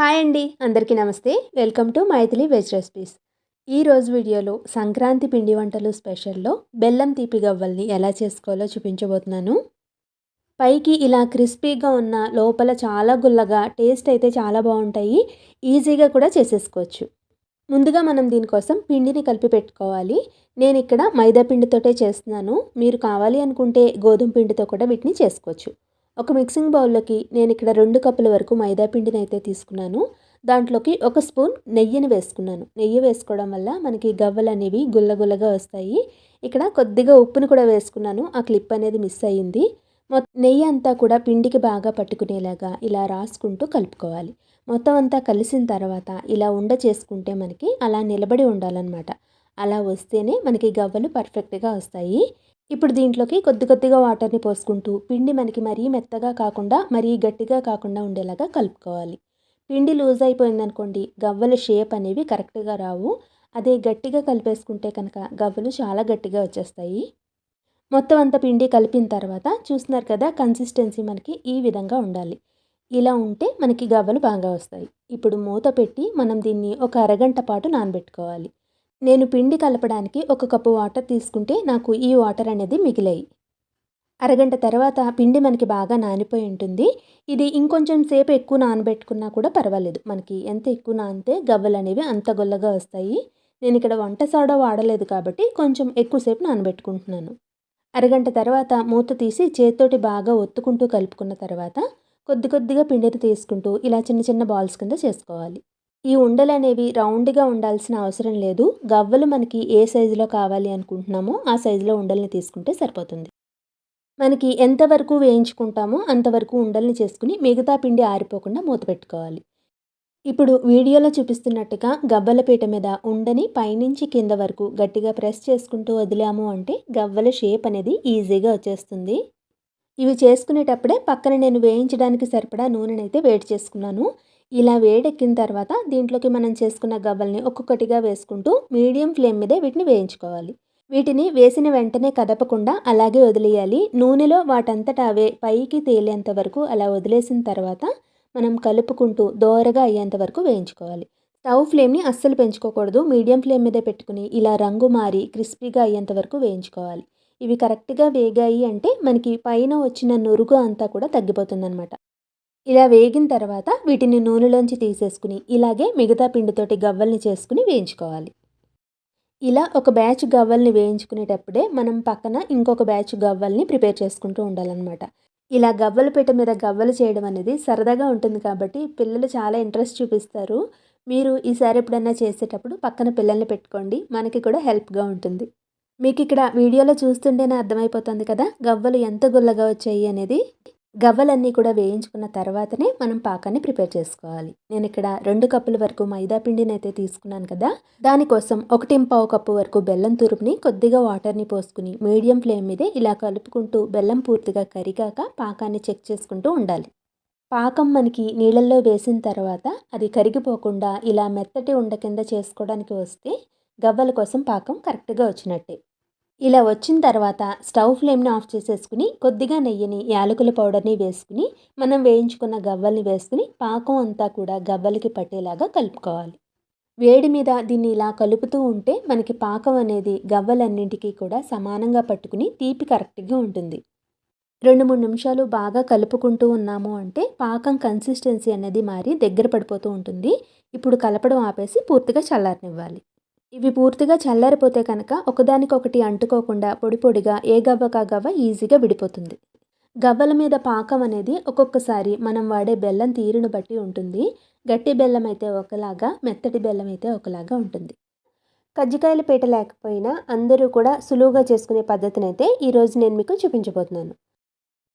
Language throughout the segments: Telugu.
హాయ్ అండి, అందరికీ నమస్తే. Welcome to Maithili veg recipes. ఈరోజు వీడియోలో సంక్రాంతి పిండి వంటలు స్పెషల్లో బెల్లం తీపి గవ్వల్ని ఎలా చేసుకోవాలో చూపించబోతున్నాను. పైకి ఇలా క్రిస్పీగా ఉన్న లోపల చాలా గుల్లగా టేస్ట్ అయితే చాలా బాగుంటాయి. ఈజీగా కూడా చేసేసుకోవచ్చు. ముందుగా మనం దీనికోసం పిండిని కలిపి పెట్టుకోవాలి. నేను ఇక్కడ మైదా పిండితోటే చేస్తున్నాను. మీరు కావాలి అనుకుంటే గోధుమ పిండితో కూడా వీటిని చేసుకోవచ్చు. ఒక మిక్సింగ్ బౌల్లోకి నేను ఇక్కడ 2 కప్పుల వరకు మైదా పిండిని అయితే తీసుకున్నాను. దాంట్లోకి 1 స్పూన్ నెయ్యిని వేసుకున్నాను. నెయ్యి వేసుకోవడం వల్ల మనకి గవ్వలు అనేవి గుల్లగుల్లగా వస్తాయి. ఇక్కడ కొద్దిగా ఉప్పుని కూడా వేసుకున్నాను. ఆ క్లిప్ అనేది మిస్ అయ్యింది. నెయ్యి అంతా కూడా పిండికి బాగా పట్టుకునేలాగా ఇలా రాసుకుంటూ కలుపుకోవాలి. మొత్తం అంతా కలిసిన తర్వాత ఇలా ఉండ చేసుకుంటే మనకి అలా నిలబడి ఉండాలన్నమాట. అలా వస్తేనే మనకి గవ్వలు పర్ఫెక్ట్గా వస్తాయి. ఇప్పుడు దీంట్లోకి కొద్దిగా వాటర్ని పోసుకుంటూ పిండి మనకి మరీ మెత్తగా కాకుండా మరీ గట్టిగా కాకుండా ఉండేలాగా కలుపుకోవాలి. పిండి లూజ్ అయిపోయిందనుకోండి, గవ్వల షేప్ అనేవి కరెక్ట్గా రావు. అదే గట్టిగా కలిపేసుకుంటే కనుక గవ్వలు చాలా గట్టిగా వచ్చేస్తాయి. మొత్తం అంతా పిండి కలిపిన తర్వాత చూస్తున్నారు కదా, కన్సిస్టెన్సీ మనకి ఈ విధంగా ఉండాలి. ఇలా ఉంటే మనకి గవ్వలు బాగా వస్తాయి. ఇప్పుడు మూత పెట్టి మనం దీన్ని ఒక అరగంట పాటు నానబెట్టుకోవాలి. నేను పిండి కలపడానికి 1 కప్పు వాటర్ తీసుకుంటే నాకు ఈ వాటర్ అనేది మిగిలాయి. అరగంట తర్వాత పిండి మనకి బాగా నానిపోయి ఉంటుంది. ఇది ఇంకొంచెం సేపు ఎక్కువ నానబెట్టుకున్నా కూడా పర్వాలేదు. మనకి ఎంత ఎక్కువ నానితే గవ్వలు అనేవి అంత గొల్లగా వస్తాయి. నేను ఇక్కడ వంట సోడా వాడలేదు కాబట్టి కొంచెం ఎక్కువసేపు నానబెట్టుకుంటున్నాను. అరగంట తర్వాత మూత తీసి చేత్తోటి బాగా ఒత్తుకుంటూ కలుపుకున్న తర్వాత కొద్దిగా పిండిని తీసుకుంటూ ఇలా చిన్న చిన్న బాల్స్ కింద చేసుకోవాలి. ఈ ఉండలనేవి రౌండ్గా ఉండాల్సిన అవసరం లేదు. గవ్వలు మనకి ఏ సైజులో కావాలి అనుకుంటున్నామో ఆ సైజులో ఉండల్ని తీసుకుంటే సరిపోతుంది. మనకి ఎంతవరకు వేయించుకుంటామో అంతవరకు ఉండల్ని చేసుకుని మిగతా పిండి ఆరిపోకుండా మూత పెట్టుకోవాలి. ఇప్పుడు వీడియోలో చూపిస్తున్నట్టుగా గవ్వల పీట మీద ఉండని పైనుంచి కింద వరకు గట్టిగా ప్రెస్ చేసుకుంటూ వదిలాము అంటే గవ్వల షేప్ అనేది ఈజీగా వచ్చేస్తుంది. ఇవి చేసుకునేటప్పుడే పక్కన నేను వేయించడానికి సరిపడా నూనెనైతే వేడి చేసుకున్నాను. ఇలా వేడెక్కిన తర్వాత దీంట్లోకి మనం చేసుకున్న గవ్వల్ని ఒక్కొక్కటిగా వేసుకుంటూ మీడియం ఫ్లేమ్ మీదే వీటిని వేయించుకోవాలి. వీటిని వేసిన వెంటనే కదపకుండా అలాగే వదిలేయాలి. నూనెలో వాటంతటా అవే పైకి తేలేంత వరకు అలా వదిలేసిన తర్వాత మనం కలుపుకుంటూ దోరగా అయ్యేంత వరకు వేయించుకోవాలి. స్టవ్ ఫ్లేమ్ని అస్సలు పెంచుకోకూడదు. మీడియం ఫ్లేమ్ మీదే పెట్టుకుని ఇలా రంగు మారి క్రిస్పీగా అయ్యేంత వరకు వేయించుకోవాలి. ఇవి కరెక్ట్గా వేగాయి అంటే మనకి పైన వచ్చిన నురుగు అంతా కూడా తగ్గిపోతుందన్నమాట. ఇలా వేగిన తర్వాత వీటిని నూనెలోంచి తీసేసుకుని ఇలాగే మిగతా పిండితోటి గవ్వల్ని చేసుకుని వేయించుకోవాలి. ఇలా ఒక బ్యాచ్ గవ్వల్ని వేయించుకునేటప్పుడే మనం పక్కన ఇంకొక బ్యాచ్ గవ్వల్ని ప్రిపేర్ చేసుకుంటూ ఉండాలన్నమాట. ఇలా గవ్వల పీట మీద గవ్వలు చేయడం అనేది సరదాగా ఉంటుంది కాబట్టి పిల్లలు చాలా ఇంట్రెస్ట్ చూపిస్తారు. మీరు ఈసారి ఎప్పుడన్నా చేసేటప్పుడు పక్కన పిల్లల్ని పెట్టుకోండి. మనకి కూడా హెల్ప్గా ఉంటుంది. మీకు ఇక్కడ వీడియోలో చూస్తుంటేనే అర్థమైపోతుంది కదా, గవ్వలు ఎంత గుల్లగా వచ్చాయి అనేది. గవ్వలన్నీ కూడా వేయించుకున్న తర్వాతనే మనం పాకాన్ని ప్రిపేర్ చేసుకోవాలి. నేను ఇక్కడ 2 కప్పుల వరకు మైదా పిండిని అయితే తీసుకున్నాను కదా, దానికోసం 1.25 కప్పు వరకు బెల్లం తురుముని కొద్దిగా వాటర్ని పోసుకుని మీడియం ఫ్లేమ్ మీదే ఇలా కలుపుకుంటూ బెల్లం పూర్తిగా కరిగాక పాకాన్ని చెక్ చేసుకుంటూ ఉండాలి. పాకం మనకి నీళ్ళల్లో వేసిన తర్వాత అది కరిగిపోకుండా ఇలా మెత్తటి ఉండ కింద చేసుకోవడానికి వస్తే గవ్వల కోసం పాకం కరెక్ట్గా వచ్చినట్టే. ఇలా వచ్చిన తర్వాత స్టవ్ ఫ్లేమ్ని ఆఫ్ చేసేసుకుని కొద్దిగా నెయ్యిని, యాలకుల పౌడర్ని వేసుకుని మనం వేయించుకున్న గవ్వల్ని వేసుకుని పాకం అంతా కూడా గవ్వలకి పట్టేలాగా కలుపుకోవాలి. వేడి మీద దీన్ని ఇలా కలుపుతూ ఉంటే మనకి పాకం అనేది గవ్వలన్నింటికీ కూడా సమానంగా పట్టుకుని తీపి కరెక్ట్గా ఉంటుంది. 2-3 నిమిషాలు బాగా కలుపుకుంటూ ఉన్నాము అంటే పాకం కన్సిస్టెన్సీ అనేది మారి దగ్గర పడిపోతూ ఉంటుంది. ఇప్పుడు కలపడం ఆపేసి పూర్తిగా చల్లారనివ్వాలి. ఇవి పూర్తిగా చల్లారిపోతే కనుక ఒకదానికొకటి అంటుకోకుండా పొడి పొడిగా ఏ గవ్వకా గవ్వ ఈజీగా విడిపోతుంది. గవ్వల మీద పాకం అనేది ఒక్కొక్కసారి మనం వాడే బెల్లం తీరును బట్టి ఉంటుంది. గట్టి బెల్లం అయితే ఒకలాగా, మెత్తటి బెల్లం అయితే ఒకలాగా ఉంటుంది. కజ్జికాయల పీట లేకపోయినా అందరూ కూడా సులువుగా చేసుకునే పద్ధతిని అయితే ఈరోజు నేను మీకు చూపించబోతున్నాను.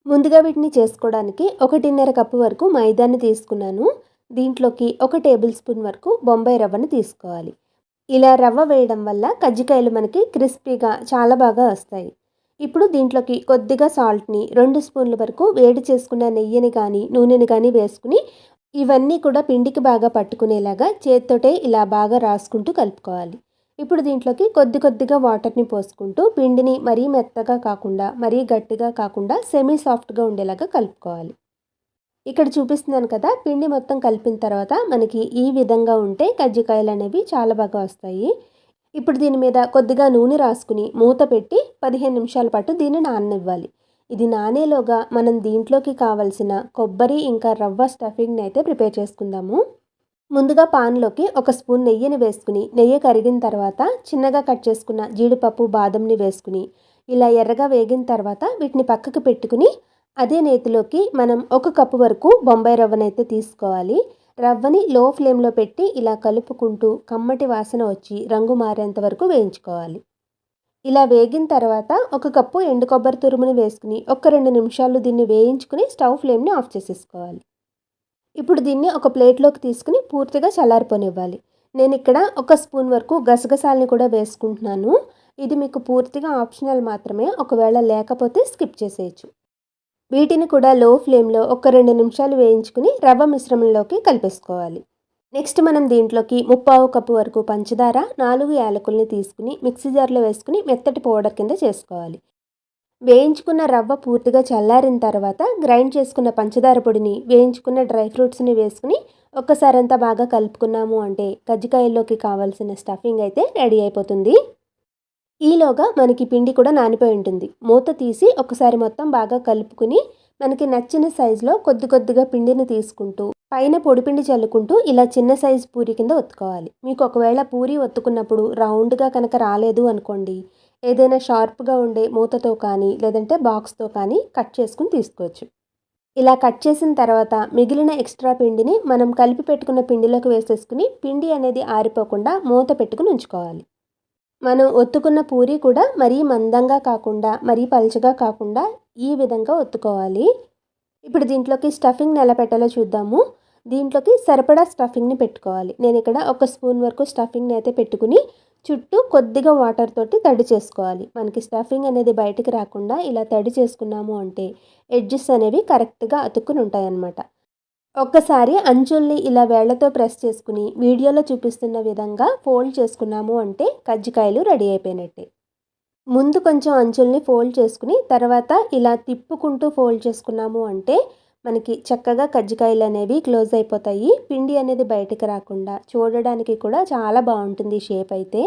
ముందుగా వీటిని చేసుకోవడానికి 1.5 కప్పు వరకు మైదాన్ని తీసుకున్నాను. దీంట్లోకి 1 టేబుల్ స్పూన్ వరకు బొంబాయి రవ్వను తీసుకోవాలి. ఇలా రవ్వ వేయడం వల్ల కజ్జికాయలు మనకి క్రిస్పీగా చాలా బాగా వస్తాయి. ఇప్పుడు దీంట్లోకి కొద్దిగా సాల్ట్ని, 2 స్పూన్ల వరకు వేడి చేసుకున్న నెయ్యిని కానీ నూనెని కానీ వేసుకుని ఇవన్నీ కూడా పిండికి బాగా పట్టుకునేలాగా చేత్తోటే ఇలా బాగా రాసుకుంటూ కలుపుకోవాలి. ఇప్పుడు దీంట్లోకి కొద్దిగా వాటర్ని పోసుకుంటూ పిండిని మరీ మెత్తగా కాకుండా మరీ గట్టిగా కాకుండా సెమీ సాఫ్ట్గా ఉండేలాగా కలుపుకోవాలి. ఇక్కడ చూపిస్తున్నాను కదా, పిండి మొత్తం కలిపిన తర్వాత మనకి ఈ విధంగా ఉంటే కజ్జికాయలు అనేవి చాలా బాగా వస్తాయి. ఇప్పుడు దీని మీద కొద్దిగా నూనె రాసుకుని మూత పెట్టి 15 నిమిషాల పాటు దీన్ని నాననివ్వాలి. ఇది నానేలోగా మనం దీంట్లోకి కావలసిన కొబ్బరి ఇంకా రవ్వ స్టఫింగ్ని అయితే ప్రిపేర్ చేసుకుందాము. ముందుగా పాన్లోకి ఒక స్పూన్ నెయ్యిని వేసుకుని, నెయ్యి కరిగిన తర్వాత చిన్నగా కట్ చేసుకున్న జీడిపప్పు బాదంని వేసుకుని ఇలా ఎర్రగా వేగిన తర్వాత వీటిని పక్కకు పెట్టుకుని అదే నేతిలోకి మనం 1 కప్పు వరకు బొంబాయి రవ్వనైతే తీసుకోవాలి. రవ్వని లో ఫ్లేమ్లో పెట్టి ఇలా కలుపుకుంటూ కమ్మటి వాసన వచ్చి రంగు మారేంత వరకు వేయించుకోవాలి. ఇలా వేగిన తర్వాత 1 కప్పు ఎండు కొబ్బరి తురుముని వేసుకుని ఒక 2 నిమిషాలు దీన్ని వేయించుకుని స్టవ్ ఫ్లేమ్ని ఆఫ్ చేసేసుకోవాలి. ఇప్పుడు దీన్ని ఒక ప్లేట్లోకి తీసుకుని పూర్తిగా చల్లారిపోనివ్వాలి. నేను ఇక్కడ 1 స్పూన్ వరకు గసగసాలని కూడా వేసుకుంటున్నాను. ఇది మీకు పూర్తిగా ఆప్షనల్ మాత్రమే, ఒకవేళ లేకపోతే స్కిప్ చేసేయచ్చు. వీటిని కూడా లో ఫ్లేమ్లో ఒక 2 నిమిషాలు వేయించుకుని రవ్వ మిశ్రమంలోకి కలిపేసుకోవాలి. నెక్స్ట్ మనం దీంట్లోకి 3/4 కప్పు వరకు పంచదార, 4 యాలకుల్ని తీసుకుని మిక్సీ జార్లో వేసుకుని మెత్తటి పౌడర్ కింద చేసుకోవాలి. వేయించుకున్న రవ్వ పూర్తిగా చల్లారిన తర్వాత గ్రైండ్ చేసుకున్న పంచదార పొడిని, వేయించుకున్న డ్రై ఫ్రూట్స్ని వేసుకుని ఒక్కసారంతా బాగా కలుపుకున్నాము అంటే కజ్జికాయల్లోకి కావాల్సిన స్టఫింగ్ అయితే రెడీ అయిపోతుంది. ఈలోగా మనకి పిండి కూడా నానిపోయి ఉంటుంది. మూత తీసి ఒకసారి మొత్తం బాగా కలుపుకుని మనకి నచ్చిన సైజులో కొద్ది కొద్దిగా పిండిని తీసుకుంటూ పైన పొడిపిండి చల్లుకుంటూ ఇలా చిన్న సైజు పూరి కింద ఒత్తుకోవాలి. మీకు ఒకవేళ పూరి ఒత్తుకున్నప్పుడు రౌండ్గా కనుక రాలేదు అనుకోండి, ఏదైనా షార్ప్గా ఉండే మూతతో కానీ లేదంటే బాక్స్తో కానీ కట్ చేసుకుని తీసుకోవచ్చు. ఇలా కట్ చేసిన తర్వాత మిగిలిన ఎక్స్ట్రా పిండిని మనం కలిపి పెట్టుకున్న పిండిలోకి వేసేసుకుని పిండి అనేది ఆరిపోకుండా మూత పెట్టుకుని ఉంచుకోవాలి. మనం ఒత్తుకున్న పూరి కూడా మరీ మందంగా కాకుండా మరీ పలుచగా కాకుండా ఈ విధంగా ఒత్తుకోవాలి. ఇప్పుడు దీంట్లోకి స్టఫింగ్ని ఎలా పెట్టాలో చూద్దాము. దీంట్లోకి సరిపడా స్టఫింగ్ని పెట్టుకోవాలి. నేను ఇక్కడ 1 స్పూన్ వరకు స్టఫింగ్ని అయితే పెట్టుకుని చుట్టూ కొద్దిగా వాటర్ తోటి తడి చేసుకోవాలి. మనకి స్టఫింగ్ అనేది బయటికి రాకుండా ఇలా తడి చేసుకున్నాము అంటే ఎడ్జెస్ అనేవి కరెక్ట్గా అతుక్కుని ఉంటాయన్నమాట. ఒక్కసారి అంచుల్ని ఇలా వేళ్లతో ప్రెస్ చేసుకుని వీడియోలో చూపిస్తున్న విధంగా ఫోల్డ్ చేసుకున్నాము అంటే కజ్జికాయలు రెడీ అయిపోయినట్టే. ముందు కొంచెం అంచుల్ని ఫోల్డ్ చేసుకుని తర్వాత ఇలా తిప్పుకుంటూ ఫోల్డ్ చేసుకున్నాము అంటే మనకి చక్కగా కజ్జికాయలు అనేవి క్లోజ్ అయిపోతాయి. పిండి అనేది బయటికి రాకుండా చూడడానికి కూడా చాలా బాగుంటుంది షేప్ అయితే.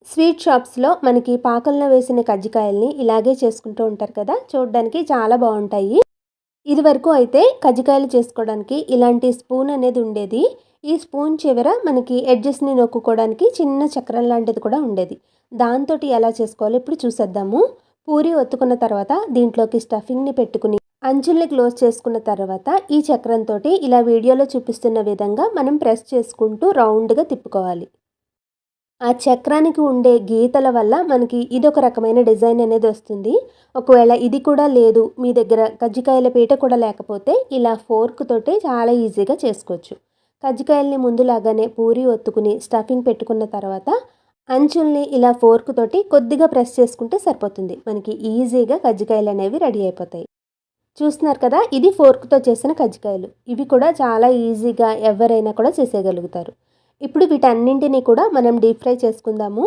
స్వీట్ షాప్స్లో మనకి పాకంలో వేసిన కజ్జికాయల్ని ఇలాగే చేసుకుంటూ ఉంటారు కదా, చూడడానికి చాలా బాగుంటాయి. ఇది వరకు అయితే కజ్జికాయలు చేసుకోవడానికి ఇలాంటి స్పూన్ అనేది ఉండేది. ఈ స్పూన్ చివర మనకి ఎడ్జెస్ని నొక్కుకోవడానికి చిన్న చక్రం లాంటిది కూడా ఉండేది. దాంతో ఎలా చేసుకోవాలో ఇప్పుడు చూసేద్దాము. పూరి ఒత్తుకున్న తర్వాత దీంట్లోకి స్టఫింగ్ని పెట్టుకుని అంచుల్ని క్లోజ్ చేసుకున్న తర్వాత ఈ చక్రంతో ఇలా వీడియోలో చూపిస్తున్న విధంగా మనం ప్రెస్ చేసుకుంటూ రౌండ్గా తిప్పుకోవాలి. ఆ చక్రానికి ఉండే గీతల వల్ల మనకి ఇదొక రకమైన డిజైన్ అనేది వస్తుంది. ఒకవేళ ఇది కూడా లేదు, మీ దగ్గర కజ్జికాయల పీట కూడా లేకపోతే ఇలా ఫోర్క్ తోటి చాలా ఈజీగా చేసుకోవచ్చు. కజ్జికాయల్ని ముందులాగానే పూరి ఒత్తుకుని స్టఫింగ్ పెట్టుకున్న తర్వాత అంచుల్ని ఇలా ఫోర్క్ తోటి కొద్దిగా ప్రెస్ చేసుకుంటే సరిపోతుంది. మనకి ఈజీగా కజ్జికాయలు అనేవి రెడీ అయిపోతాయి. చూస్తున్నారు కదా, ఇది ఫోర్క్తో చేసిన కజ్జికాయలు. ఇవి కూడా చాలా ఈజీగా ఎవరైనా కూడా చేసేయగలుగుతారు. ఇప్పుడు వీటన్నింటినీ కూడా మనం డీప్ ఫ్రై చేసుకుందాము.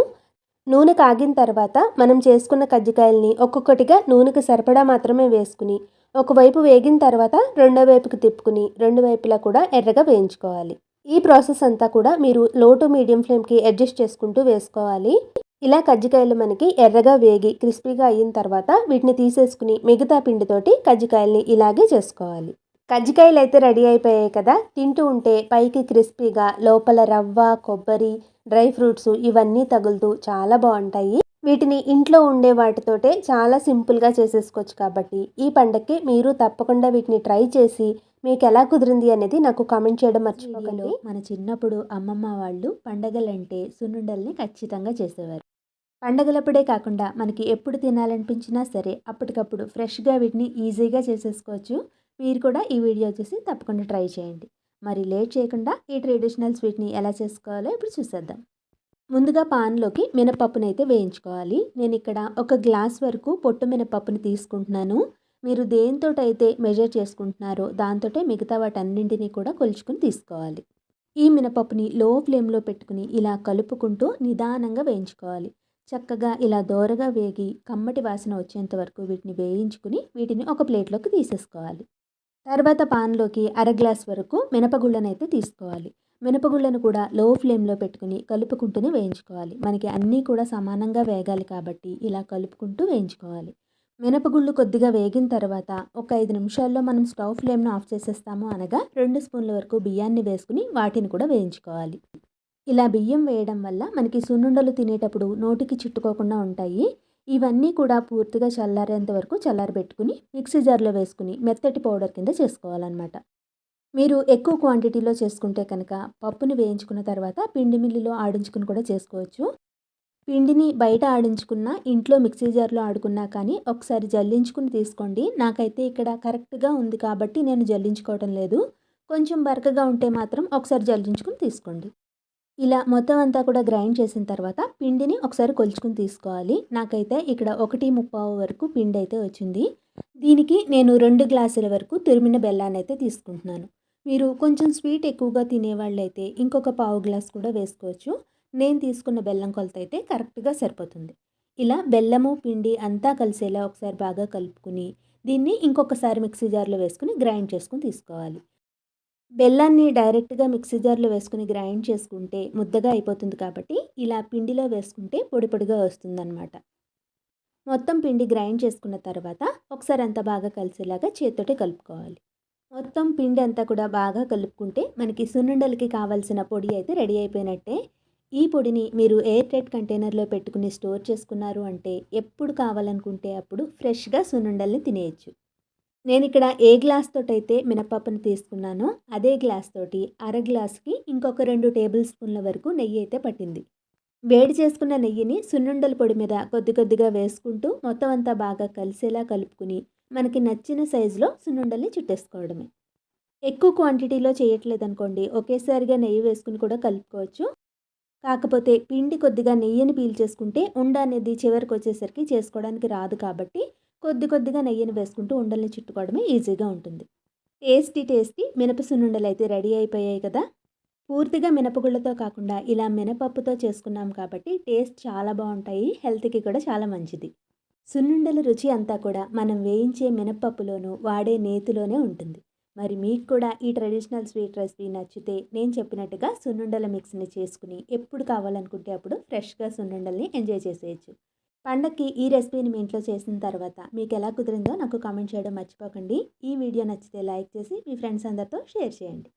నూనె కాగిన తర్వాత మనం చేసుకున్న కజ్జికాయల్ని ఒక్కొక్కటిగా నూనెకి సరిపడా మాత్రమే వేసుకుని ఒకవైపు వేగిన తర్వాత రెండో వైపుకి తిప్పుకుని రెండు వైపులా కూడా ఎర్రగా వేయించుకోవాలి. ఈ ప్రాసెస్ అంతా కూడా మీరు లో టు మీడియం ఫ్లేమ్కి అడ్జస్ట్ చేసుకుంటూ వేసుకోవాలి. ఇలా కజ్జికాయలు మనకి ఎర్రగా వేగి క్రిస్పీగా అయిన తర్వాత వీటిని తీసేసుకుని మిగతా పిండితోటి కజ్జికాయల్ని ఇలాగే చేసుకోవాలి. కజ్జికాయలు అయితే రెడీ అయిపోయాయి కదా, తింటూ ఉంటే పైకి క్రిస్పీగా లోపల రవ్వ, కొబ్బరి, డ్రై ఫ్రూట్స్ ఇవన్నీ తగులుతూ చాలా బాగుంటాయి. వీటిని ఇంట్లో ఉండే వాటితోటే చాలా సింపుల్గా చేసేసుకోవచ్చు. కాబట్టి ఈ పండగకి మీరు తప్పకుండా వీటిని ట్రై చేసి మీకు ఎలా కుదిరింది అనేది నాకు కామెంట్ చేయడం మర్చిపోకండి. మన చిన్నప్పుడు అమ్మమ్మ వాళ్ళు పండగలంటే సున్నుండల్ని ఖచ్చితంగా చేసేవారు. పండగలప్పుడే కాకుండా మనకి ఎప్పుడు తినాలనిపించినా సరే అప్పటికప్పుడు ఫ్రెష్గా వీటిని ఈజీగా చేసేసుకోవచ్చు. మీరు కూడా ఈ వీడియో చూసి తప్పకుండా ట్రై చేయండి. మరి లేట్ చేయకుండా ఈ ట్రెడిషనల్ స్వీట్ని ఎలా చేసుకోవాలో ఇప్పుడు చూసేద్దాం. ముందుగా పాన్లోకి మినపప్పునైతే వేయించుకోవాలి. నేను ఇక్కడ 1 గ్లాస్ వరకు పొట్టు మినపప్పుని తీసుకుంటున్నాను. మీరు దేనితోటైతే మెజర్ చేసుకుంటున్నారో దాంతోటే మిగతా వాటన్నింటినీ కూడా కొలుచుకుని తీసుకోవాలి. ఈ మినపప్పుని లో ఫ్లేమ్లో పెట్టుకుని ఇలా కలుపుకుంటూ నిదానంగా వేయించుకోవాలి. చక్కగా ఇలా దోరగా వేగి కమ్మటి వాసన వచ్చేంత వరకు వీటిని వేయించుకుని వీటిని ఒక ప్లేట్లోకి తీసేసుకోవాలి. తర్వాత పాన్లోకి అర గ్లాస్ వరకు మినపగుళ్ళనైతే తీసుకోవాలి. మినపగుళ్ళను కూడా లో ఫ్లేమ్లో పెట్టుకుని కలుపుకుంటూనే వేయించుకోవాలి. మనకి అన్నీ కూడా సమానంగా వేగాలి కాబట్టి ఇలా కలుపుకుంటూ వేయించుకోవాలి. మినపగుళ్ళు కొద్దిగా వేగిన తర్వాత ఒక 5 నిమిషాల్లో మనం స్టవ్ ఫ్లేమ్ను ఆఫ్ చేసేస్తాము అనగా 2 స్పూన్ల వరకు బియ్యాన్ని వేసుకుని వాటిని కూడా వేయించుకోవాలి. ఇలా బియ్యం వేయడం వల్ల మనకి సున్నుండలు తినేటప్పుడు నోటికి చుట్టుకోకుండా ఉంటాయి. ఇవన్నీ కూడా పూర్తిగా చల్లారేంత వరకు చల్లారబెట్టుకుని మిక్సీ జార్లో వేసుకుని మెత్తటి పౌడర్ కింద చేసుకోవాలన్నమాట. మీరు ఎక్కువ క్వాంటిటీలో చేసుకుంటే కనుక పప్పుని వేయించుకున్న తర్వాత పిండి మిల్లులో ఆడించుకుని కూడా చేసుకోవచ్చు. పిండిని బయట ఆడించుకున్నా ఇంట్లో మిక్సీ జార్లో ఆడుకున్నా కానీ ఒకసారి జల్లించుకుని తీసుకోండి. నాకైతే ఇక్కడ కరెక్ట్గా ఉంది కాబట్టి నేను జల్లించుకోవడం లేదు. కొంచెం బరకగా ఉంటే మాత్రం ఒకసారి జల్లించుకుని తీసుకోండి. ఇలా మొత్తం అంతా కూడా గ్రైండ్ చేసిన తర్వాత పిండిని ఒకసారి కొలుచుకుని తీసుకోవాలి. నాకైతే ఇక్కడ 1:3 వరకు పిండి అయితే వచ్చింది. దీనికి నేను 2 గ్లాసుల వరకు తురిమిన బెల్లాన్ని అయితే తీసుకుంటున్నాను. మీరు కొంచెం స్వీట్ ఎక్కువగా తినేవాళ్ళైతే ఇంకొక పావు గ్లాస్ కూడా వేసుకోవచ్చు. నేను తీసుకున్న బెల్లం కొలత అయితే కరెక్ట్గా సరిపోతుంది. ఇలా బెల్లము పిండి అంతా కలిసేలా ఒకసారి బాగా కలుపుకుని దీన్ని ఇంకొకసారి మిక్సీ జార్లో వేసుకుని గ్రైండ్ చేసుకుని తీసుకోవాలి. బెల్లాన్ని డైరెక్ట్గా మిక్సీ జార్లో వేసుకుని గ్రైండ్ చేసుకుంటే ముద్దగా అయిపోతుంది కాబట్టి ఇలా పిండిలో వేసుకుంటే పొడి పొడిగా వస్తుందన్నమాట. మొత్తం పిండి గ్రైండ్ చేసుకున్న తర్వాత ఒకసారి అంతా బాగా కలిసేలాగా చేత్తోటే కలుపుకోవాలి. మొత్తం పిండి అంతా కూడా బాగా కలుపుకుంటే మనకి సున్నుండలకి కావాల్సిన పొడి అయితే రెడీ అయిపోయినట్టే. ఈ పొడిని మీరు ఎయిర్ టైట్ కంటైనర్లో పెట్టుకుని స్టోర్ చేసుకున్నారు అంటే ఎప్పుడు కావాలనుకుంటే అప్పుడు ఫ్రెష్గా సున్నుండల్ని తినేయచ్చు. నేను ఇక్కడ ఏ గ్లాస్ తోటైతే మినపప్పును తీసుకున్నానో అదే గ్లాస్ తోటి అర గ్లాస్కి ఇంకొక 2 టేబుల్ స్పూన్ల వరకు నెయ్యి అయితే పట్టింది. వేడి చేసుకున్న నెయ్యిని సున్నుండల పొడి మీద కొద్ది కొద్దిగా వేసుకుంటూ మొత్తం అంతా బాగా కలిసేలా కలుపుకుని మనకి నచ్చిన సైజులో సున్నుండల్ని చుట్టేసుకోవడమే. ఎక్కువ క్వాంటిటీలో చేయట్లేదనుకోండి ఒకేసారిగా నెయ్యి వేసుకుని కూడా కలుపుకోవచ్చు. కాకపోతే పిండి కొద్దిగా నెయ్యిని పీల్చేసుకుంటే ఉండ అనేది చివరికి వచ్చేసరికి చేసుకోవడానికి రాదు కాబట్టి కొద్దిగా నెయ్యిని వేసుకుంటూ ఉండల్ని చుట్టుకోవడమే ఈజీగా ఉంటుంది. టేస్టీ మినప సున్నుండలు అయితే రెడీ అయిపోయాయి కదా. పూర్తిగా మినపగుళ్ళతో కాకుండా ఇలా మినపప్పుతో చేసుకున్నాం కాబట్టి టేస్ట్ చాలా బాగుంటాయి. హెల్త్కి కూడా చాలా మంచిది. సున్నుండల రుచి అంతా కూడా మనం వేయించే మినపప్పులోనూ వాడే నేతిలోనే ఉంటుంది. మరి మీకు కూడా ఈ ట్రెడిషనల్ స్వీట్ రెసిపీ నచ్చితే నేను చెప్పినట్టుగా సున్నుండల మిక్స్ని చేసుకుని ఎప్పుడు కావాలనుకుంటే అప్పుడు ఫ్రెష్గా సున్నుండల్ని ఎంజాయ్ చేసేయచ్చు. పండక్కి ఈ రెసిపీని మీ ఇంట్లో చేసిన తర్వాత మీకు ఎలా కుదిరిందో నాకు కామెంట్ చేయడం మర్చిపోకండి. ఈ వీడియో నచ్చితే లైక్ చేసి మీ ఫ్రెండ్స్ అందరితో షేర్ చేయండి.